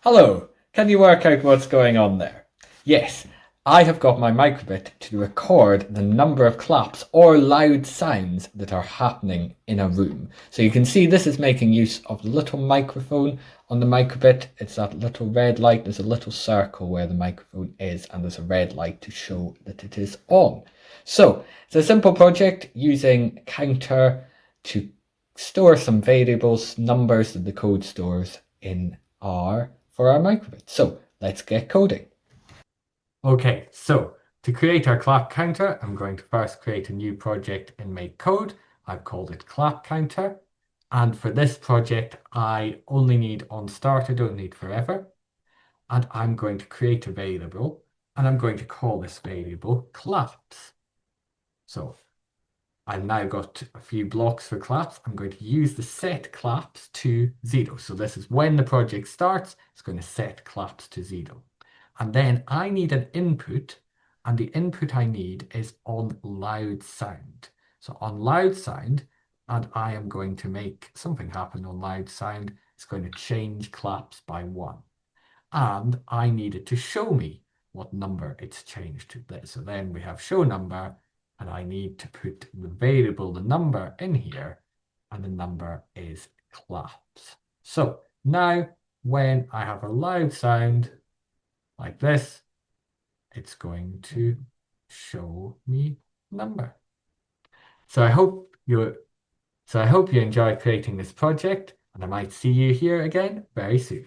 Hello, can you work out what's going on there? Yes, I have got my microbit to record the number of claps or loud sounds that are happening in a room. So you can see this is making use of the little microphone on the microbit. It's that little red light. There's a little circle where the microphone is, and there's a red light to show that it is on. So it's a simple project using counter to store some variables, numbers that the code stores in R for our microbit. So let's get coding. Okay, so to create our clap counter, I'm going to first create a new project in Make Code. I've called it clap counter. And for this project, I only need on start, I don't need forever. And I'm going to create a variable, and I'm going to call this variable claps. So I've now got a few blocks for claps. I'm going to use the set claps to 0. So this is when the project starts, it's going to set claps to 0. And then I need an input, and the input I need is on loud sound. So on loud sound, and I am going to make something happen on loud sound. It's going to change claps by 1. And I need it to show me what number it's changed to. So then we have show number, and I need to put the variable, the number in here, and the number is claps. So now when I have a loud sound like this, it's going to show me number. So I hope you enjoyed creating this project, and I might see you here again very soon.